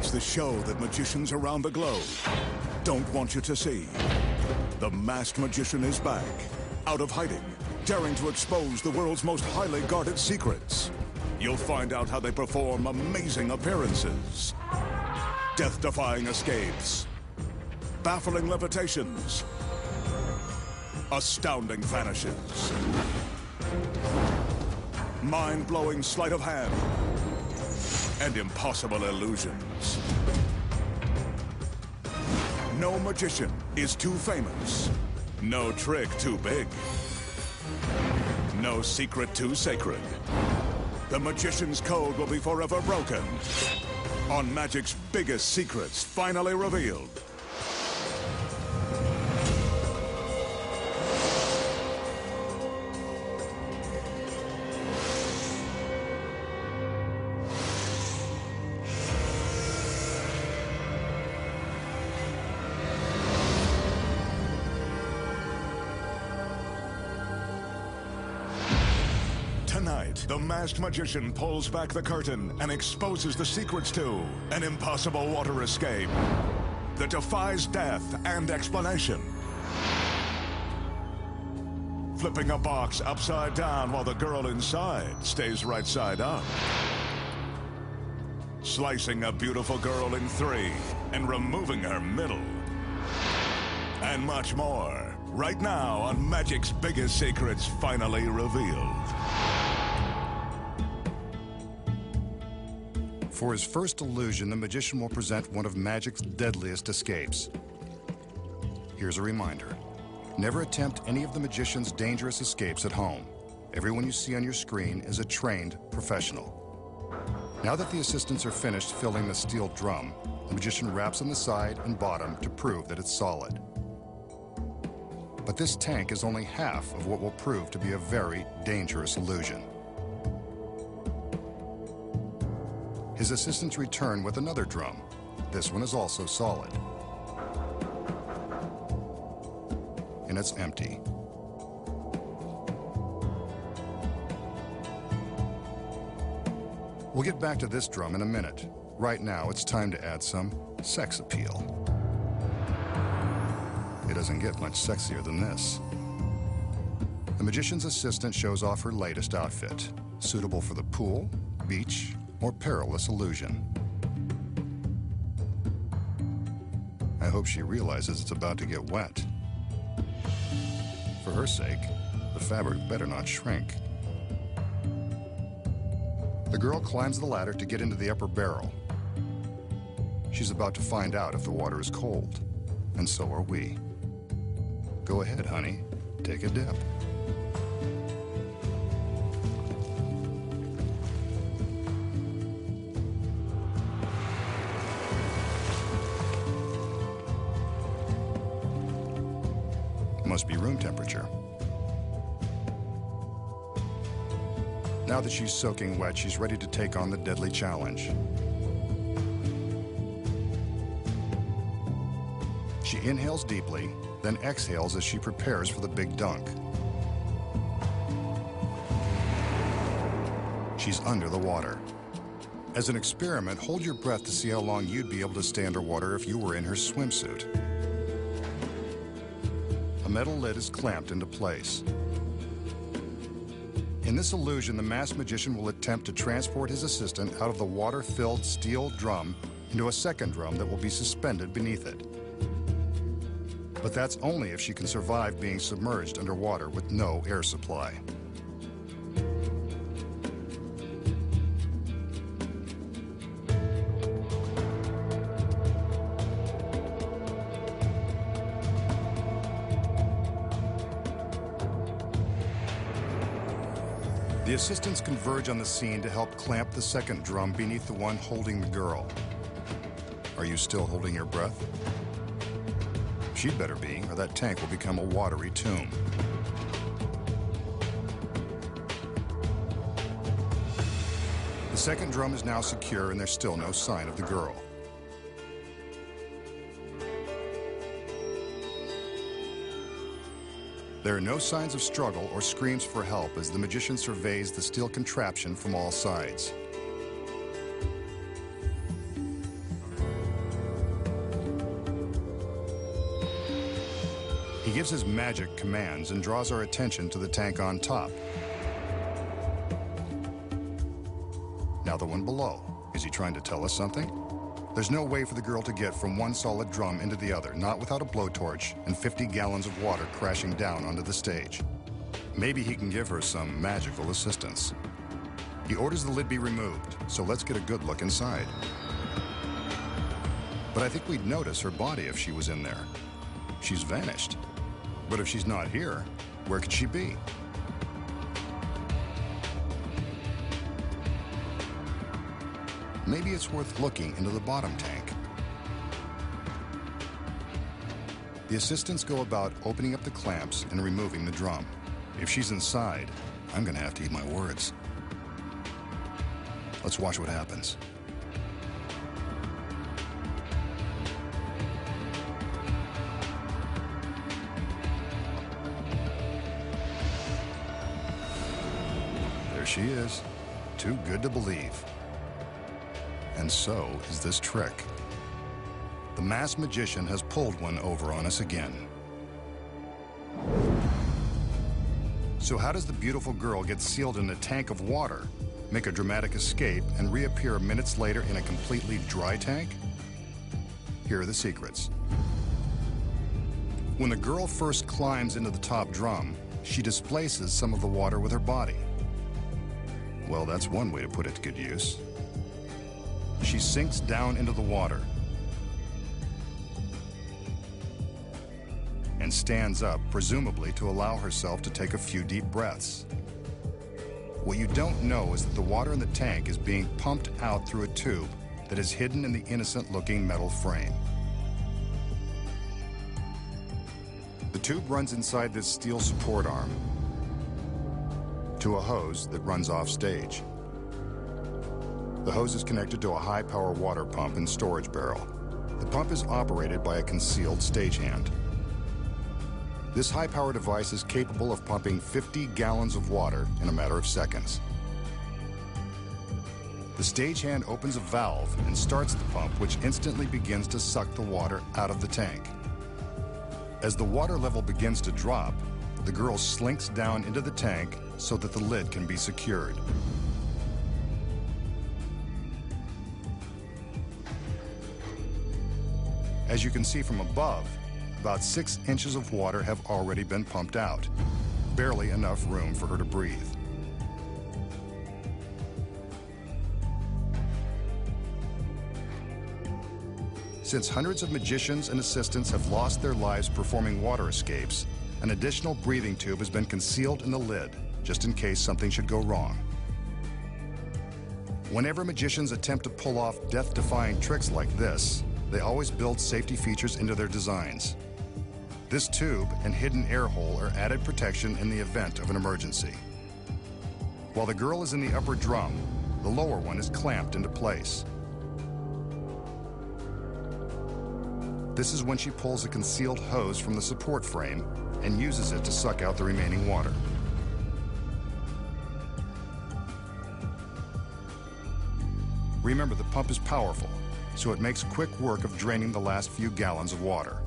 It's the show that magicians around the globe don't want you to see. The Masked Magician is back, out of hiding, daring to expose the world's most highly guarded secrets. You'll find out how they perform amazing appearances, death-defying escapes, baffling levitations, astounding vanishes, mind-blowing sleight of hand, and impossible illusions. No magician is too famous. No trick too big. No secret too sacred. The magician's code will be forever broken. On magic's biggest secrets finally revealed. Tonight, the Masked Magician pulls back the curtain and exposes the secrets to an impossible water escape that defies death and explanation. Flipping a box upside down while the girl inside stays right side up. Slicing a beautiful girl in three and removing her middle. And much more, right now on Magic's Biggest Secrets Finally Revealed. For his first illusion, the magician will present one of Magic's deadliest escapes. Here's a reminder. Never attempt any of the magician's dangerous escapes at home. Everyone you see on your screen is a trained professional. Now that the assistants are finished filling the steel drum, the magician raps on the side and bottom to prove that it's solid. But this tank is only half of what will prove to be a very dangerous illusion. His assistants return with another drum. This one is also solid. And it's empty. We'll get back to this drum in a minute. Right now, it's time to add some sex appeal. It doesn't get much sexier than this. The magician's assistant shows off her latest outfit, suitable for the pool, beach, or perilous illusion. I hope she realizes it's about to get wet. For her sake, the fabric better not shrink. The girl climbs the ladder to get into the upper barrel. She's about to find out if the water is cold, and so are we. Go ahead, honey. Take a dip. Must be room temperature. Now that she's soaking wet, she's ready to take on the deadly challenge. She inhales deeply, then exhales as she prepares for the big dunk. She's under the water. As an experiment, hold your breath to see how long you'd be able to stay underwater if you were in her swimsuit. A metal lid is clamped into place. In this illusion, the masked magician will attempt to transport his assistant out of the water-filled steel drum into a second drum that will be suspended beneath it. But that's only if she can survive being submerged underwater with no air supply. The assistants converge on the scene to help clamp the second drum beneath the one holding the girl. Are you still holding your breath? She'd better be, or that tank will become a watery tomb. The second drum is now secure and there's still no sign of the girl. There are no signs of struggle or screams for help as the magician surveys the steel contraption from all sides. He gives his magic commands and draws our attention to the tank on top. Now the one below. Is he trying to tell us something? There's no way for the girl to get from one solid drum into the other, not without a blowtorch and 50 gallons of water crashing down onto the stage. Maybe he can give her some magical assistance. He orders the lid be removed, so let's get a good look inside. But I think we'd notice her body if she was in there. She's vanished. But if she's not here, where could she be? Maybe it's worth looking into the bottom tank. The assistants go about opening up the clamps and removing the drum. If she's inside, I'm gonna have to eat my words. Let's watch what happens. There she is, too good to believe. And so is this trick. The masked magician has pulled one over on us again. So how does the beautiful girl get sealed in a tank of water, make a dramatic escape, and reappear minutes later in a completely dry tank? Here are the secrets. When the girl first climbs into the top drum, she displaces some of the water with her body. Well, that's one way to put it to good use. She sinks down into the water and stands up, presumably to allow herself to take a few deep breaths. What you don't know is that the water in the tank is being pumped out through a tube that is hidden in the innocent-looking metal frame. The tube runs inside this steel support arm to a hose that runs off stage. The hose is connected to a high-power water pump and storage barrel. The pump is operated by a concealed stagehand. This high-power device is capable of pumping 50 gallons of water in a matter of seconds. The stagehand opens a valve and starts the pump, which instantly begins to suck the water out of the tank. As the water level begins to drop, the girl slinks down into the tank so that the lid can be secured. As you can see from above, about 6 inches of water have already been pumped out, barely enough room for her to breathe. Since hundreds of magicians and assistants have lost their lives performing water escapes, an additional breathing tube has been concealed in the lid, just in case something should go wrong. Whenever magicians attempt to pull off death-defying tricks like this, they always build safety features into their designs. This tube and hidden air hole are added protection in the event of an emergency. While the girl is in the upper drum, the lower one is clamped into place. This is when she pulls a concealed hose from the support frame and uses it to suck out the remaining water. Remember, the pump is powerful, so it makes quick work of draining the last few gallons of water.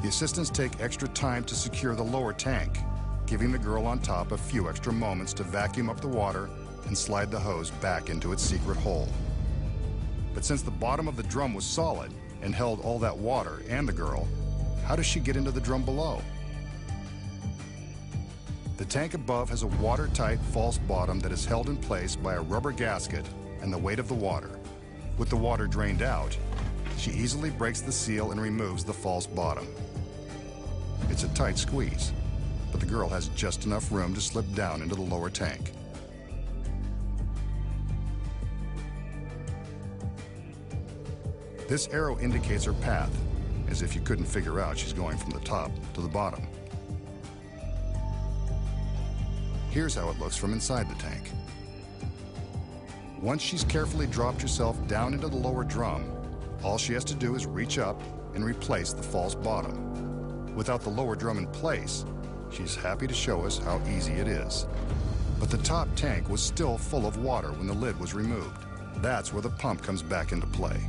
The assistants take extra time to secure the lower tank, giving the girl on top a few extra moments to vacuum up the water and slide the hose back into its secret hole. But since the bottom of the drum was solid and held all that water and the girl, how does she get into the drum below? The tank above has a watertight false bottom that is held in place by a rubber gasket and the weight of the water. With the water drained out, she easily breaks the seal and removes the false bottom. It's a tight squeeze, but the girl has just enough room to slip down into the lower tank. This arrow indicates her path, as if you couldn't figure out she's going from the top to the bottom. Here's how it looks from inside the tank. Once she's carefully dropped herself down into the lower drum, all she has to do is reach up and replace the false bottom. Without the lower drum in place, she's happy to show us how easy it is. But the top tank was still full of water when the lid was removed. That's where the pump comes back into play.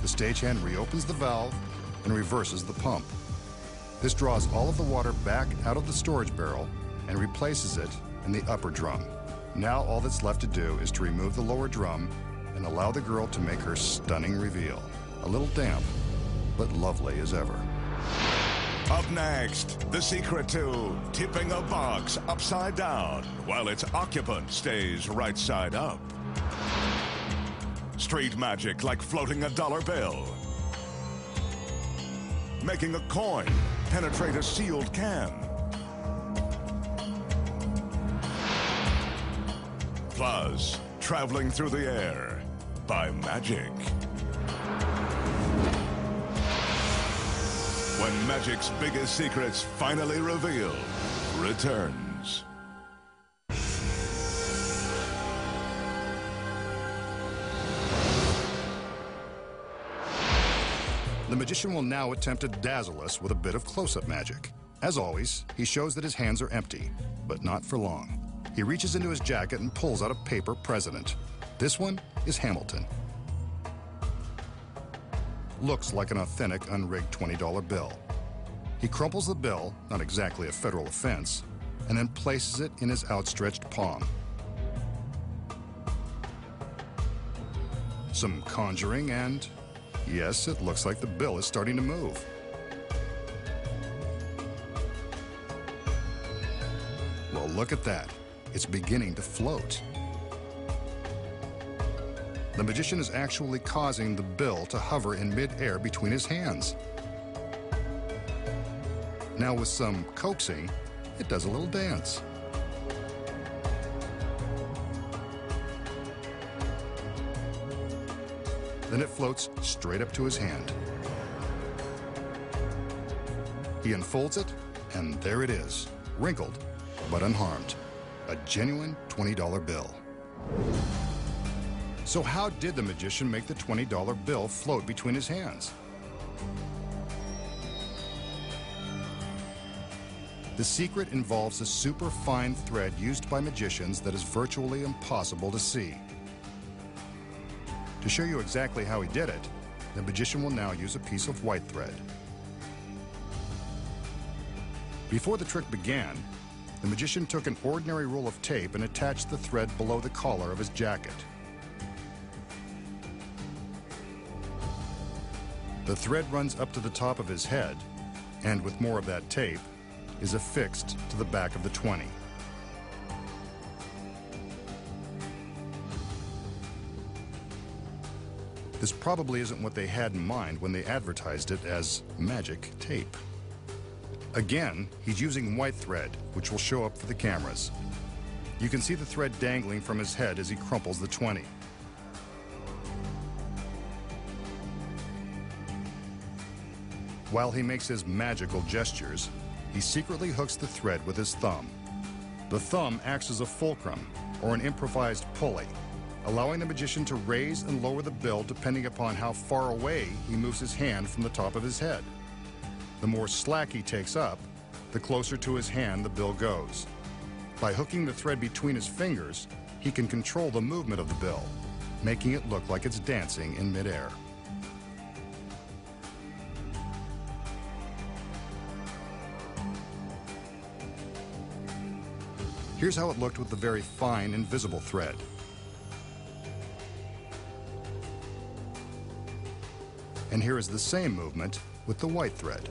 The stagehand reopens the valve and reverses the pump. This draws all of the water back out of the storage barrel and replaces it in the upper drum. Now all that's left to do is to remove the lower drum and allow the girl to make her stunning reveal. A little damp, but lovely as ever. Up next, the secret to tipping a box upside down while its occupant stays right side up. Street magic like floating a dollar bill. Making a coin penetrate a sealed can. Plus, traveling through the air by magic. When magic's biggest secrets finally revealed returns. The magician will now attempt to dazzle us with a bit of close-up magic. As always, he shows that his hands are empty, but not for long. He reaches into his jacket and pulls out a paper president. This one is Hamilton. Looks like an authentic, unrigged $20 bill. He crumples the bill, not exactly a federal offense, and then places it in his outstretched palm. Some conjuring and, yes, it looks like the bill is starting to move. Well, look at that. It's beginning to float. The magician is actually causing the bill to hover in mid-air between his hands. Now with some coaxing, it does a little dance. Then it floats straight up to his hand. He unfolds it, and there it is, wrinkled but unharmed. A genuine $20 bill. So how did the magician make the $20 bill float between his hands? The secret involves a super fine thread used by magicians that is virtually impossible to see. To show you exactly how he did it, the magician will now use a piece of white thread. Before the trick began, the magician took an ordinary roll of tape and attached the thread below the collar of his jacket. The thread runs up to the top of his head, and with more of that tape, is affixed to the back of the 20. This probably isn't what they had in mind when they advertised it as magic tape. Again, he's using white thread, which will show up for the cameras. You can see the thread dangling from his head as he crumples the 20. While he makes his magical gestures, he secretly hooks the thread with his thumb. The thumb acts as a fulcrum, or an improvised pulley, allowing the magician to raise and lower the bill depending upon how far away he moves his hand from the top of his head. The more slack he takes up, the closer to his hand the bill goes. By hooking the thread between his fingers, he can control the movement of the bill, making it look like it's dancing in midair. Here's how it looked with the very fine, invisible thread. And here is the same movement with the white thread.